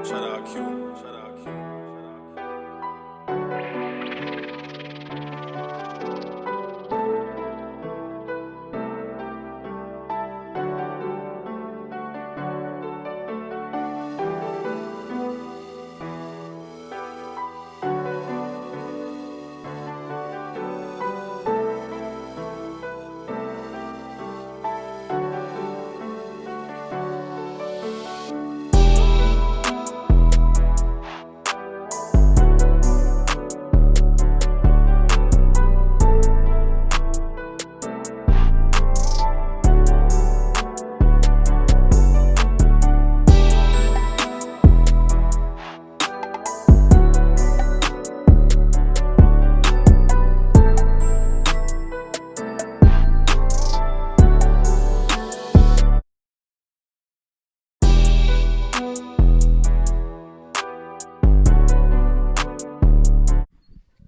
Shout out Q. Shout out Q.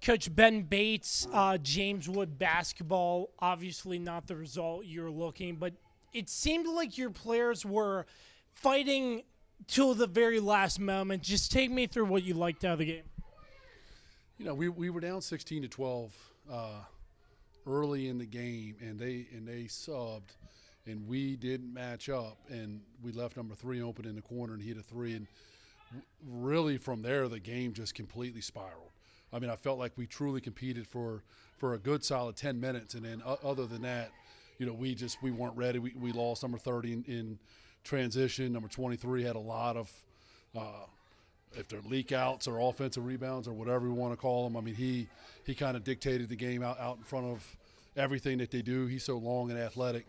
Coach Ben Bates, James Wood basketball, obviously not the result you're looking, but it seemed like your players were fighting till the very last moment. Just take me through what you liked out of the game. You know, we were down 16-12 early in the game, and they subbed, and we didn't match up, and we left number 3 open in the corner, and he hit a 3, and really from there the game just completely spiraled. I mean, I felt like we truly competed for a good solid 10 minutes, and then other than that, you know, we weren't ready. We lost number 30 in transition. Number 23 had a lot of if they're leak outs or offensive rebounds or whatever we want to call them. I mean, he kind of dictated the game out in front of everything that they do. He's so long and athletic.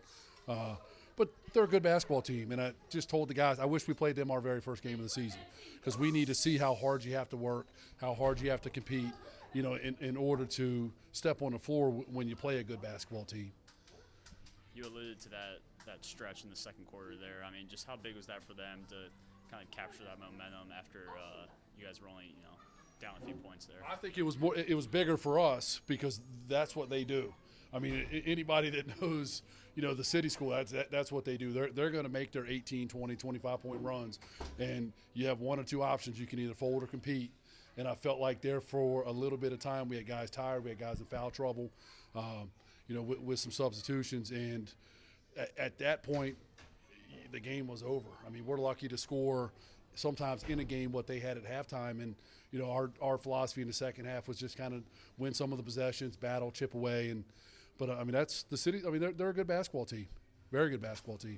But they're a good basketball team, and I just told the guys, I wish we played them our very first game of the season, because we need to see how hard you have to work, how hard you have to compete, you know, in order to step on the floor when you play a good basketball team. You alluded to that stretch in the second quarter there. I mean, just how big was that for them to kind of capture that momentum after you guys were only, you know, down a few points there? I think it was bigger for us because that's what they do. I mean, anybody that knows, you know, the city school, that's what they do. They're going to make their 18, 20, 25-point runs, and you have one or two options. You can either fold or compete. And I felt like there for a little bit of time we had guys tired, we had guys in foul trouble, you know, with some substitutions. And at that point, the game was over. I mean, we're lucky to score sometimes in a game what they had at halftime. And, you know, our philosophy in the second half was just kind of win some of the possessions, battle, chip away. But I mean, that's the city. I mean, they're a good basketball team, very good basketball team.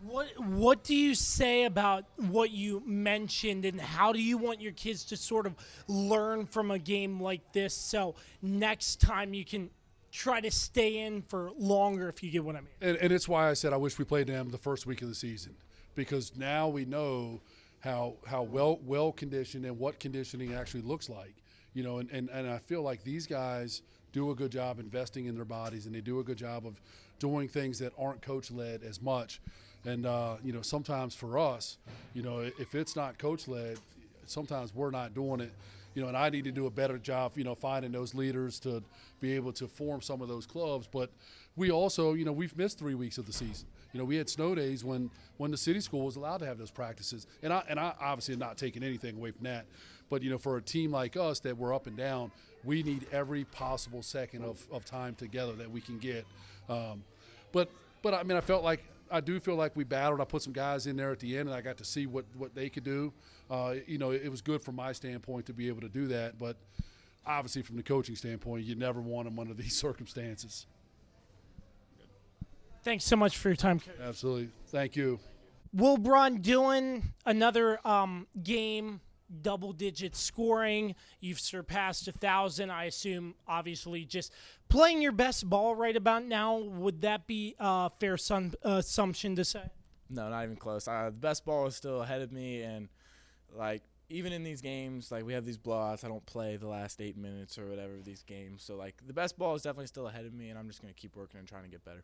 What do you say about what you mentioned, and how do you want your kids to sort of learn from a game like this so next time you can try to stay in for longer, if you get what I mean? And it's why I said I wish we played them the first week of the season, because now we know how well conditioned and what conditioning actually looks like. You know, and I feel like these guys do a good job investing in their bodies, and they do a good job of doing things that aren't coach-led as much. And, you know, sometimes for us, you know, if it's not coach-led, sometimes we're not doing it. You know, and I need to do a better job, you know, finding those leaders to be able to form some of those clubs. But we also, you know, we've missed 3 weeks of the season. You know, we had snow days when the city school was allowed to have those practices. And I obviously am not taking anything away from that. But, you know, for a team like us that we're up and down, we need every possible second of time together that we can get. But I mean, I do feel like we battled. I put some guys in there at the end, and I got to see what they could do. You know, it was good from my standpoint to be able to do that. But obviously from the coaching standpoint, you never want them under these circumstances. Thanks so much for your time, Coach. Absolutely. Thank you. Will Braun-Duin, another game, double-digit scoring. You've surpassed 1,000. I assume, obviously, just playing your best ball right about now. Would that be a fair assumption to say? No, not even close. The best ball is still ahead of me, and, like, even in these games, like, we have these blowouts. I don't play the last 8 minutes or whatever of these games. So, like, the best ball is definitely still ahead of me, and I'm just going to keep working and trying to get better.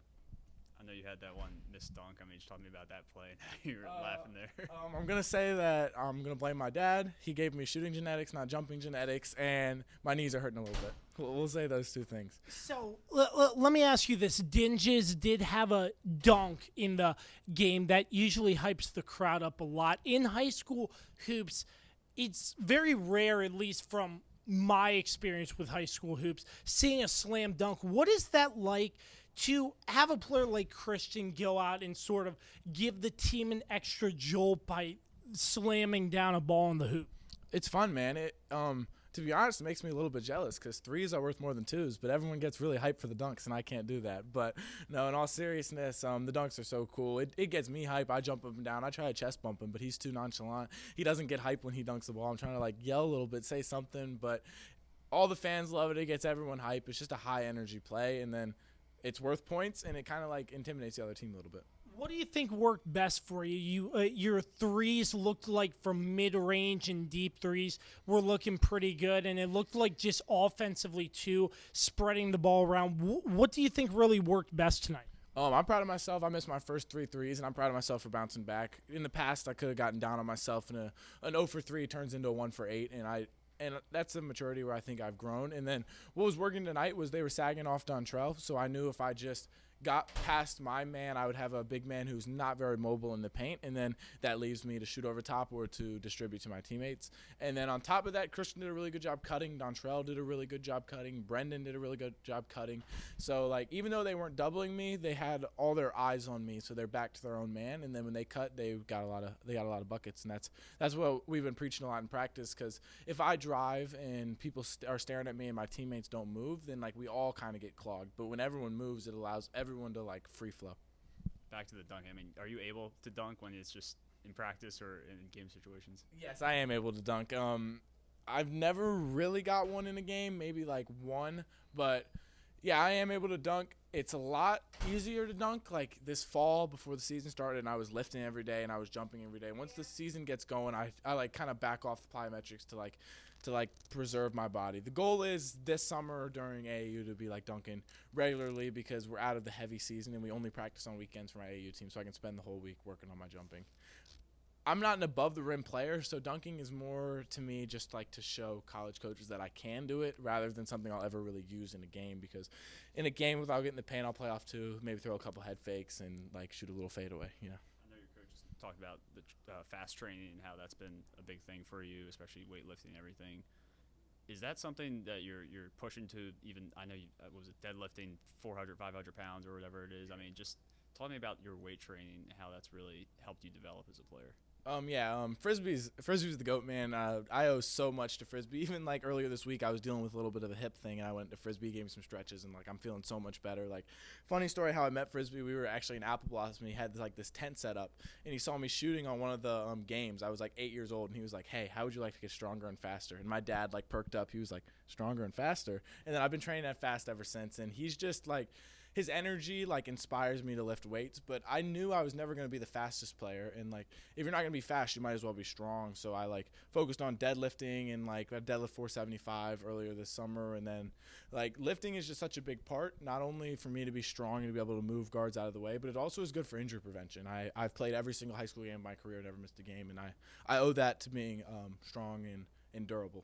I know you had that one missed dunk. I mean, just talking about that play. You were laughing there. I'm going to say that I'm going to blame my dad. He gave me shooting genetics, not jumping genetics, and my knees are hurting a little bit. We'll say those two things. So let me ask you this. Dinges did have a dunk in the game that usually hypes the crowd up a lot. In high school hoops, it's very rare, at least from my experience with high school hoops, seeing a slam dunk. What is that like to have a player like Christian go out and sort of give the team an extra jolt by slamming down a ball in the hoop? It's fun, man. To be honest, it makes me a little bit jealous because threes are worth more than twos, but everyone gets really hyped for the dunks, and I can't do that. But, no, in all seriousness, the dunks are so cool. It gets me hype. I jump up and down. I try to chest bump him, but he's too nonchalant. He doesn't get hype when he dunks the ball. I'm trying to, yell a little bit, say something, but all the fans love it. It gets everyone hype. It's just a high-energy play, and then it's worth points, and it kind of, intimidates the other team a little bit. What do you think worked best for you? Your threes looked like from mid-range and deep threes were looking pretty good, and it looked like just offensively too, spreading the ball around. What do you think really worked best tonight? I'm proud of myself. I missed my first 3 threes, and I'm proud of myself for bouncing back. In the past, I could have gotten down on myself, and an 0 for 3 turns into a 1 for 8, and that's the maturity where I think I've grown. And then what was working tonight was they were sagging off Dontrell, so I knew if I just got past my man, I would have a big man who's not very mobile in the paint, and then that leaves me to shoot over top or to distribute to my teammates. And then on top of that, Christian did a really good job cutting. Dontrell did a really good job cutting. Brendan did a really good job cutting. So, even though they weren't doubling me, they had all their eyes on me, so they're back to their own man. And then when they cut, they got a lot of buckets, and that's what we've been preaching a lot in practice. Because if I drive and people are staring at me and my teammates don't move, then we all kind of get clogged. But when everyone moves, it allows everyone to free flow. Back to the dunk. I mean, are you able to dunk when it's just in practice or in game situations? Yes, I am able to dunk. I've never really got one in a game, maybe one, but yeah, I am able to dunk. It's a lot easier to dunk this fall before the season started, and I was lifting every day and I was jumping every day. Once the season gets going, I kind of back off the plyometrics to preserve my body. The goal is this summer during AAU to be dunking regularly because we're out of the heavy season and we only practice on weekends for my AAU team, so I can spend the whole week working on my jumping. I'm not an above the rim player, so dunking is more to me just to show college coaches that I can do it rather than something I'll ever really use in a game, because in a game without getting the paint, I'll play off 2, maybe throw a couple head fakes and shoot a little fadeaway, I know your coach talked about the fast training and how that's been a big thing for you, especially weightlifting and everything. Is that something that you're pushing to? Even I know you was it deadlifting 400, 500 pounds or whatever it is. I mean, just talk to me about your weight training and how that's really helped you develop as a player. Frisbee's the GOAT, man. I owe so much to Frisbee. Even earlier this week, I was dealing with a little bit of a hip thing, and I went to Frisbee, gave me some stretches, and I'm feeling so much better. Funny story how I met Frisbee. We were actually in Apple Blossom, and he had this tent set up, and he saw me shooting on one of the games. I was 8 years old, and he was like, "Hey, how would you like to get stronger and faster?" And my dad perked up. He was like, "Stronger and faster," and then I've been training that fast ever since. And he's just his energy inspires me to lift weights, but I knew I was never going to be the fastest player, and if you're not going to be fast, you might as well be strong. So I focused on deadlifting, and I deadlift 475 earlier this summer, and then lifting is just such a big part, not only for me to be strong and to be able to move guards out of the way, but it also is good for injury prevention. I've played every single high school game of my career, never missed a game, and I owe that to being strong and durable.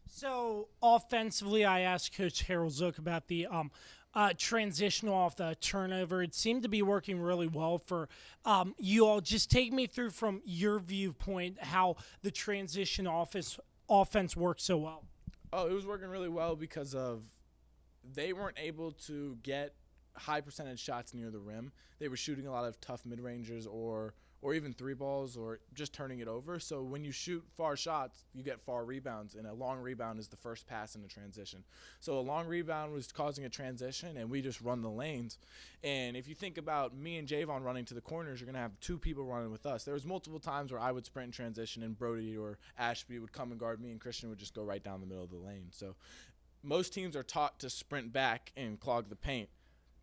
So offensively, I asked Coach Harrell-Zook about the transition off the turnover. It seemed to be working really well for you all. Just take me through from your viewpoint how the transition offense worked so well. Oh, it was working really well because they weren't able to get high percentage shots near the rim. They were shooting a lot of tough mid-rangers or even 3 balls or just turning it over. So when you shoot far shots, you get far rebounds, and a long rebound is the first pass in a transition. So a long rebound was causing a transition, and we just run the lanes. And if you think about me and Javon running to the corners, you're going to have 2 people running with us. There was multiple times where I would sprint in transition, and Brody or Ashby would come and guard me, and Christian would just go right down the middle of the lane. So most teams are taught to sprint back and clog the paint.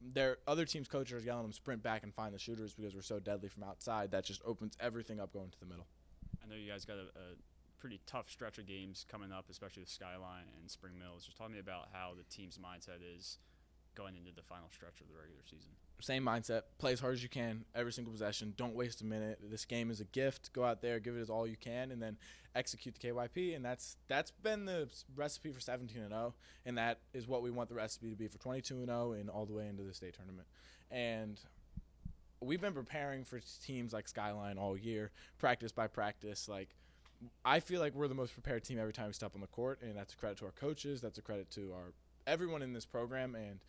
Their other teams' coaches are yelling them sprint back and find the shooters because we're so deadly from outside. That just opens everything up going to the middle. I know you guys got a pretty tough stretch of games coming up, especially with Skyline and Spring Mills. Just talk to me about how the team's mindset is going into the final stretch of the regular season. same mindset. Play as hard as you can every single possession. Don't waste a minute. This game is a gift. Go out there, give it as all you can, and then execute the KYP. And that's been the recipe for 17-0, and that is what we want the recipe to be for 22-0 and all the way into the state tournament. And we've been preparing for teams like Skyline all year, practice by practice. Like, I feel like we're the most prepared team every time we step on the court, and that's a credit to our coaches. That's a credit to everyone in this program, and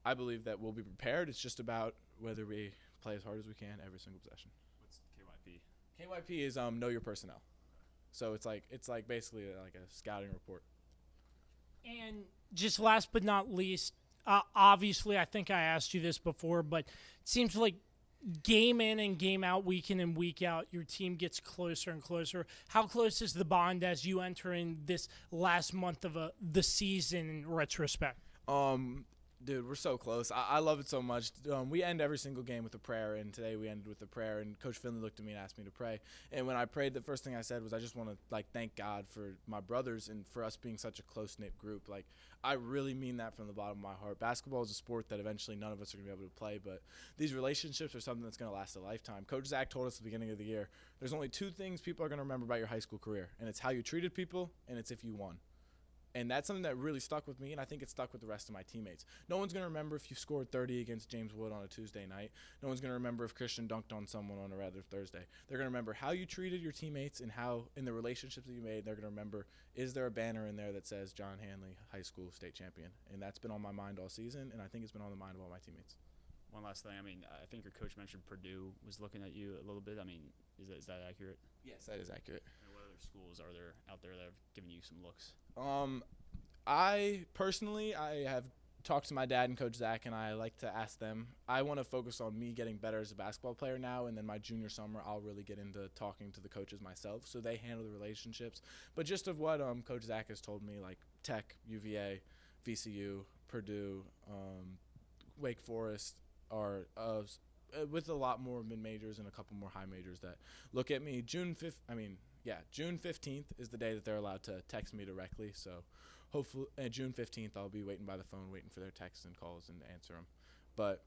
I believe that we'll be prepared. It's just about whether we play as hard as we can every single possession. What's KYP? KYP is know your personnel. So it's like basically like a scouting report. And just last but not least, obviously I think I asked you this before, but it seems like game in and game out, week in and week out, your team gets closer and closer. How close is the bond as you enter in this last month of the season in retrospect? Dude, we're so close. I love it so much. We end every single game with a prayer, and today we ended with a prayer, and Coach Finley looked at me and asked me to pray. And when I prayed, the first thing I said was I just want to, thank God for my brothers and for us being such a close-knit group. I really mean that from the bottom of my heart. Basketball is a sport that eventually none of us are going to be able to play, but these relationships are something that's going to last a lifetime. Coach Zach told us at the beginning of the year, there's only two things people are going to remember about your high school career, and it's how you treated people, and it's if you won. And that's something that really stuck with me, and I think it stuck with the rest of my teammates. No one's going to remember if you scored 30 against James Wood on a Tuesday night. No one's going to remember if Christian dunked on someone on a rather Thursday. They're going to remember how you treated your teammates and how, in the relationships that you made, they're going to remember, is there a banner in there that says John Handley, high school state champion? And that's been on my mind all season, and I think it's been on the mind of all my teammates. One last thing. I think your coach mentioned Purdue was looking at you a little bit. Is that accurate? Yes, that is accurate. And what other schools are there out there that have given you some looks? I have talked to my dad and Coach Zach, and I like to ask them. I want to focus on me getting better as a basketball player now, and then my junior summer I'll really get into talking to the coaches myself, so they handle the relationships. But just of what Coach Zach has told me, like Tech, UVA, VCU, Purdue, Wake Forest are with a lot more mid-majors and a couple more high majors that look at me. June 15th is the day that they're allowed to text me directly, so hopefully June 15th I'll be waiting by the phone, waiting for their texts and calls and answer them. But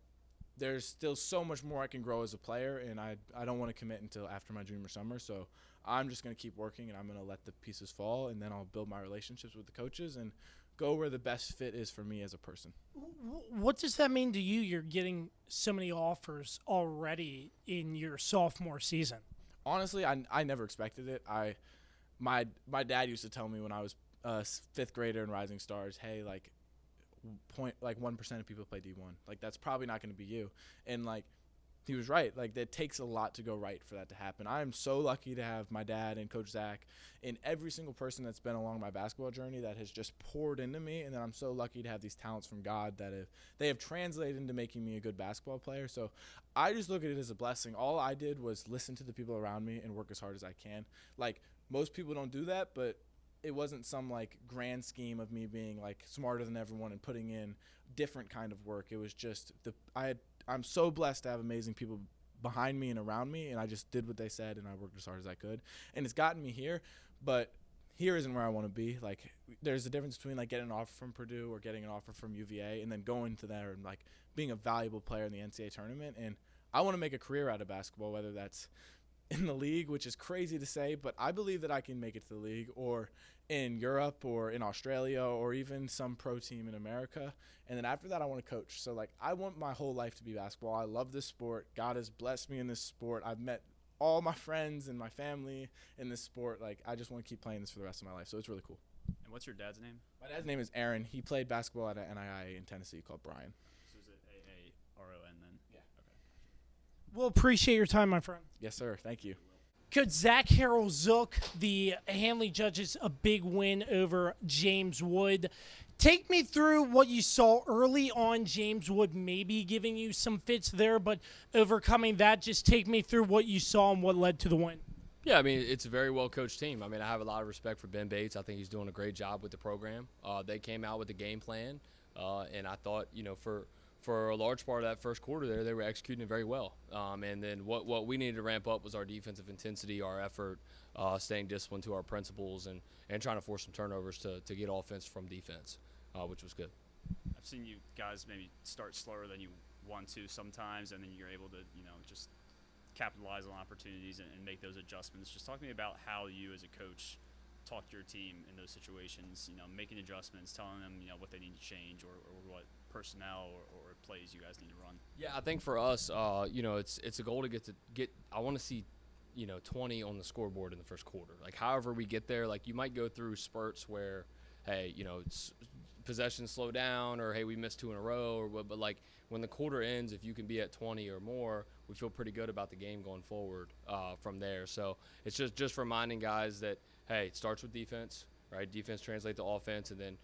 there's still so much more I can grow as a player, and I don't want to commit until after my junior summer, so I'm just going to keep working, and I'm going to let the pieces fall, and then I'll build my relationships with the coaches and go where the best fit is for me as a person. What does that mean to you? You're getting so many offers already in your sophomore season. Honestly, I never expected it. My dad used to tell me when I was fifth grader in Rising Stars, hey, 1% of people play D1. That's probably not going to be you. And he was right. That takes a lot to go right for that to happen. I am so lucky to have my dad and Coach Zach and every single person that's been along my basketball journey that has just poured into me. And then I'm so lucky to have these talents from God that they have translated into making me a good basketball player. So I just look at it as a blessing. All I did was listen to the people around me and work as hard as I can. Most people don't do that, but it wasn't some grand scheme of me being smarter than everyone and putting in different kind of work. It was just I'm so blessed to have amazing people behind me and around me, and I just did what they said, and I worked as hard as I could. And it's gotten me here, but here isn't where I want to be. There's a difference between getting an offer from Purdue or getting an offer from UVA and then going to there and being a valuable player in the NCAA tournament. And I want to make a career out of basketball, whether that's in the league, which is crazy to say, but I believe that I can make it to the league, or in Europe or in Australia or even some pro team in America. And then after that, I want to coach. So I want my whole life to be basketball. I love this sport. God has blessed me in this sport. I've met all my friends and my family in this sport. I just want to keep playing this for the rest of my life. So it's really cool. And what's your dad's name? My dad's name is Aaron. He played basketball at an NII in Tennessee called Brian. So is it A-A-R-O-N then? Yeah. Okay. We'll appreciate your time, my friend. Yes, sir. Thank you. Coach Zach Harrell-Zook, the Handley Judges, a big win over James Wood. Take me through what you saw early on. James Wood maybe giving you some fits there, but overcoming that, just take me through what you saw and what led to the win. Yeah, it's a very well-coached team. I have a lot of respect for Ben Bates. I think he's doing a great job with the program. They came out with a game plan, and I thought, for a large part of that first quarter there, they were executing it very well. And then what we needed to ramp up was our defensive intensity, our effort, staying disciplined to our principles, and trying to force some turnovers to get offense from defense, which was good. I've seen you guys maybe start slower than you want to sometimes, and then you're able to, just capitalize on opportunities and make those adjustments. Just talk to me about how you as a coach talk to your team in those situations, making adjustments, telling them, what they need to change or what personnel or plays you guys need to run. Yeah, I think for us, it's a goal to get. I want to see, 20 on the scoreboard in the first quarter. Like, however we get there, like you might go through spurts where, hey, possessions slow down, or hey, we missed 2 in a row, or what. But like when the quarter ends, if you can be at 20 or more, we feel pretty good about the game going forward from there. So it's just reminding guys that, hey, it starts with defense, right? Defense translates to offense, and then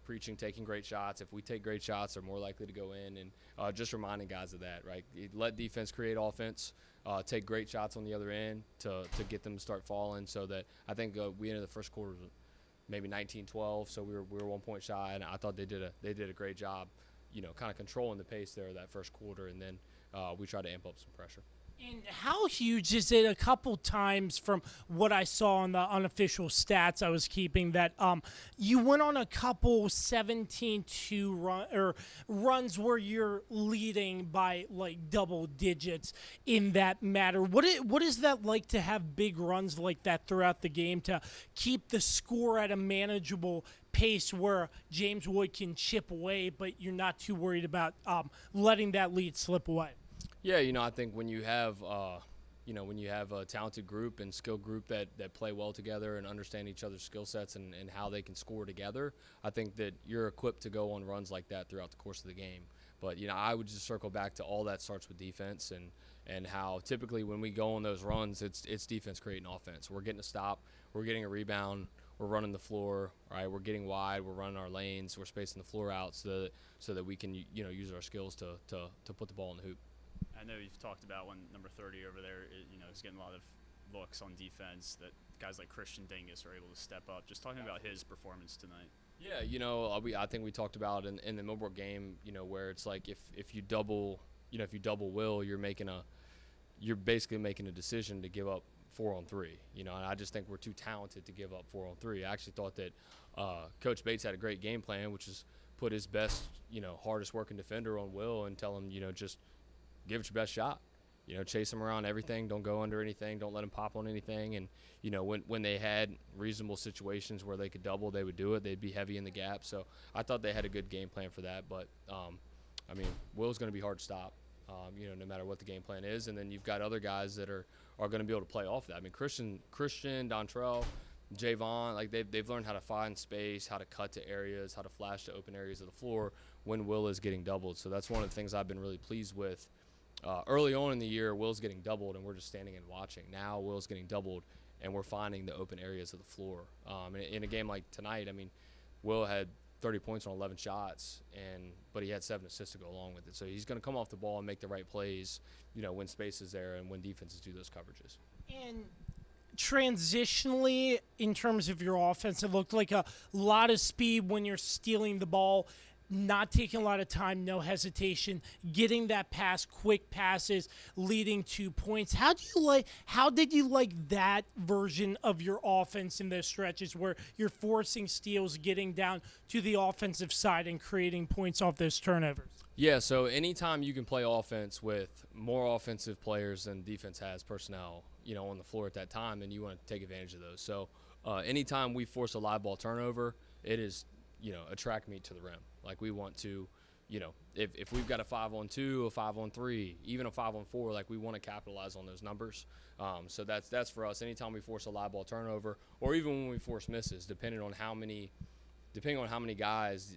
preaching taking great shots. If we take great shots, they're more likely to go in, and just reminding guys of that, right? Let defense create offense, take great shots on the other end to get them to start falling. So that I think we ended the first quarter maybe 19-12, so we were 1 point shy, and I thought they did a great job, kind of controlling the pace there that first quarter, and then we tried to amp up some pressure. And how huge is it? A couple times from what I saw on the unofficial stats I was keeping that you went on a couple 17-2 runs where you're leading by like double digits in that matter. What is that like to have big runs like that throughout the game to keep the score at a manageable pace where James Wood can chip away, but you're not too worried about letting that lead slip away? Yeah, I think when you have, a talented group and skilled group that play well together and understand each other's skill sets and how they can score together, I think that you're equipped to go on runs like that throughout the course of the game. But, I would just circle back to all that starts with defense and how typically when we go on those runs, it's defense creating offense. We're getting a stop, we're getting a rebound, we're running the floor, right? We're getting wide, we're running our lanes, we're spacing the floor out so that we can, use our skills to put the ball in the hoop. I know you've talked about when number 30 over there, is getting a lot of looks on defense, that guys like Christian Dingus are able to step up. Just talking about his performance tonight. Yeah, I think we talked about in the Millbrook game, where it's like if you double Will, you're basically making a decision to give up 4-on-3. And I just think we're too talented to give up 4-on-3. I actually thought that Coach Bates had a great game plan, which is put his best, hardest working defender on Will and tell him, just give it your best shot. Chase him around everything. Don't go under anything. Don't let him pop on anything. And, when they had reasonable situations where they could double, they would do it. They'd be heavy in the gap. So I thought they had a good game plan for that. But, Will's going to be hard to stop, no matter what the game plan is. And then you've got other guys that are going to be able to play off that. Christian, Dontrell, Javon, like they've learned how to find space, how to cut to areas, how to flash to open areas of the floor when Will is getting doubled. So that's one of the things I've been really pleased with. Early on in the year, Will's getting doubled, and we're just standing and watching. Now Will's getting doubled, and we're finding the open areas of the floor. In a game like tonight, Will had 30 points on 11 shots, but he had 7 assists to go along with it. So he's going to come off the ball and make the right plays, when space is there and when defenses do those coverages. And transitionally, in terms of your offense, it looked like a lot of speed when you're stealing the ball, not taking a lot of time, no hesitation, getting that pass, quick passes, leading to points. How did you like that version of your offense in those stretches where you're forcing steals, getting down to the offensive side and creating points off those turnovers? Yeah, so anytime you can play offense with more offensive players than defense has personnel, on the floor at that time, then you want to take advantage of those. So anytime we force a live ball turnover, it is, a track meet to the rim. Like we want to, if we've got a 5-on-2, a 5-on-3, even a 5-on-4, like we want to capitalize on those numbers. So that's for us. Anytime we force a live ball turnover, or even when we force misses, depending on how many guys,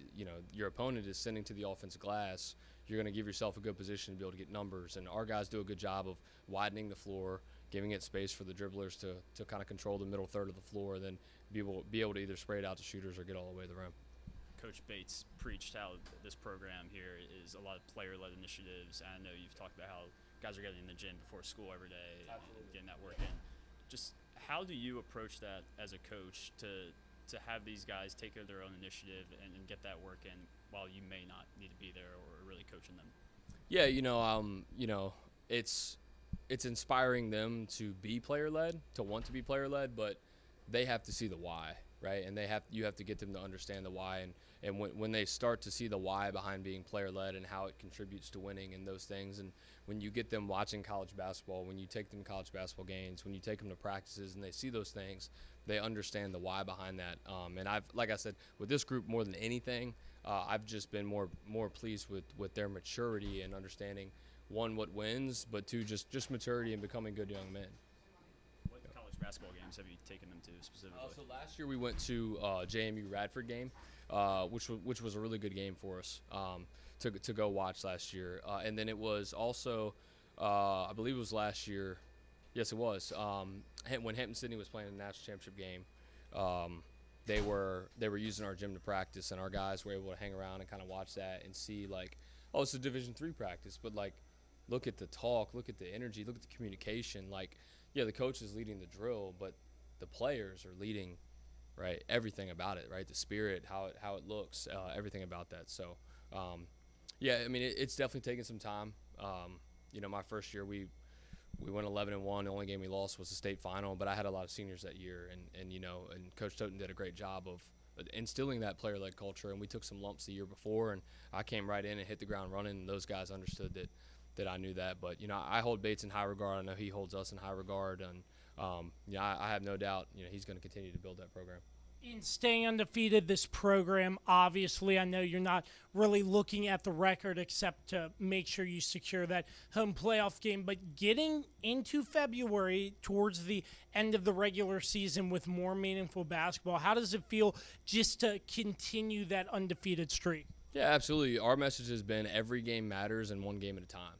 your opponent is sending to the offensive glass, you're going to give yourself a good position to be able to get numbers. And our guys do a good job of widening the floor, giving it space for the dribblers to kind of control the middle third of the floor, then be able to either spray it out to shooters or get all the way to the rim. Coach Bates preached how this program here is a lot of player-led initiatives. And I know you've talked about how guys are getting in the gym before school every day and getting that work in. Just how do you approach that as a coach to have these guys take their own initiative and get that work in while you may not need to be there or really coaching them? Yeah, it's inspiring them to be player-led, to want to be player-led, but they have to see the why, right? And you have to get them to understand the why, and when they start to see the why behind being player-led and how it contributes to winning and those things, and when you get them watching college basketball, when you take them to college basketball games, when you take them to practices and they see those things, they understand the why behind that. And like I said, with this group more than anything, I've just been more pleased with their maturity and understanding, one, what wins, but two, just maturity and becoming good young men. What college basketball games have you taken them to specifically? So last year we went to JMU Radford game, which was a really good game for us to go watch last year. And then it was also, I believe it was last year. Yes, it was. When Hampton-Sydney was playing the national championship game, they were using our gym to practice, and our guys were able to hang around and kind of watch that and see, like, oh, it's a Division III practice, but, like, look at the talk, look at the energy, look at the communication. Like, yeah, the coach is leading the drill, but the players are leading, right, everything about it, right, the spirit, how it looks, everything about that. So, yeah, I mean, it's definitely taken some time. My first year we went 11-1. The only game we lost was the state final, but I had a lot of seniors that year, and Coach Toten did a great job of instilling that player-led culture. And we took some lumps the year before, and I came right in and hit the ground running, and those guys understood that I knew that. But I hold Bates in high regard. I know he holds us in high regard, and I have no doubt he's going to continue to build that program. In staying undefeated, this program, obviously, I know you're not really looking at the record except to make sure you secure that home playoff game, but getting into February towards the end of the regular season with more meaningful basketball, how does it feel just to continue that undefeated streak? Yeah, absolutely. Our message has been every game matters and one game at a time.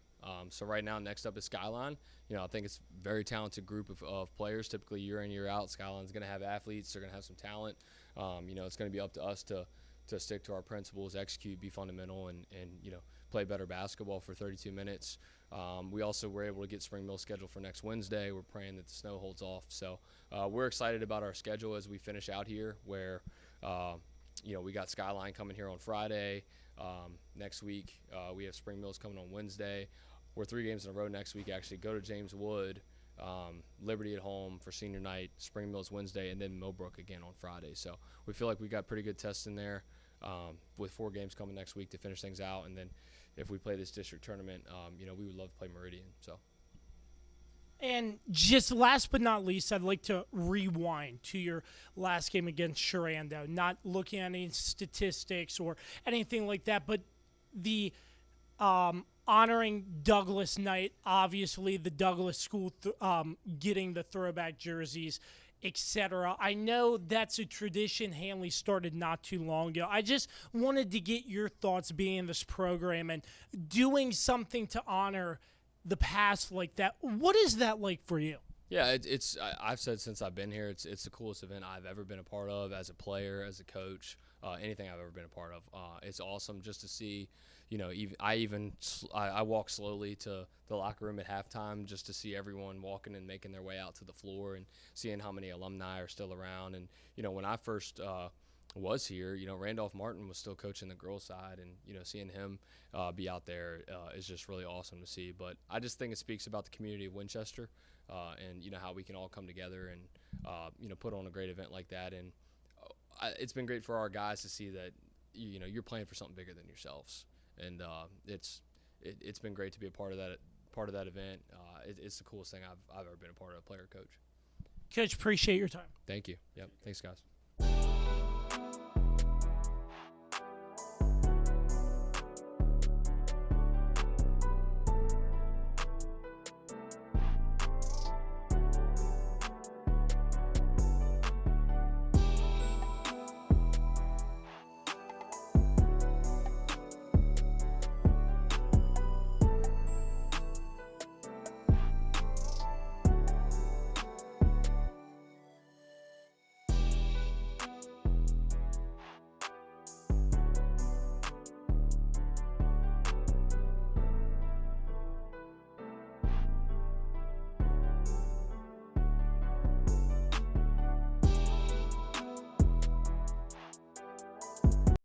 So right now, next up is Skyline. I think it's a very talented group of players. Typically, year in, year out, Skyline's going to have athletes. They're going to have some talent. It's going to be up to us to stick to our principles, execute, be fundamental, and play better basketball for 32 minutes. We also were able to get Spring Mill scheduled for next Wednesday. We're praying that the snow holds off. So we're excited about our schedule as we finish out here, where we got Skyline coming here on Friday. Next week, we have Spring Mills coming on Wednesday. We're 3 games in a row next week, actually. Go to James Wood, Liberty at home for senior night, Spring Mills Wednesday, and then Millbrook again on Friday. So we feel like we got pretty good tests in there with 4 games coming next week to finish things out. And then if we play this district tournament, we would love to play Meridian. So. And just last but not least, I'd like to rewind to your last game against Shenandoah, not looking at any statistics or anything like that, but the honoring Douglas night, obviously the Douglas school getting the throwback jerseys, etc. I know that's a tradition Handley started not too long ago. I just wanted to get your thoughts being in this program and doing something to honor the past like that. What is that like for you? Yeah, I've said since I've been here, it's the coolest event I've ever been a part of as a player, as a coach, anything I've ever been a part of. It's awesome just to see, I walk slowly to the locker room at halftime just to see everyone walking and making their way out to the floor and seeing how many alumni are still around. And, when I first was here, Randolph Martin was still coaching the girls side, and, seeing him be out there is just really awesome to see. But I just think it speaks about the community of Winchester and, how we can all come together and, put on a great event like that. And it's been great for our guys to see that, you're playing for something bigger than yourselves. And it's been great to be a part of that event. It's the coolest thing I've ever been a part of, player coach. Coach, appreciate your time. Thank you. Yep. Thanks, guys.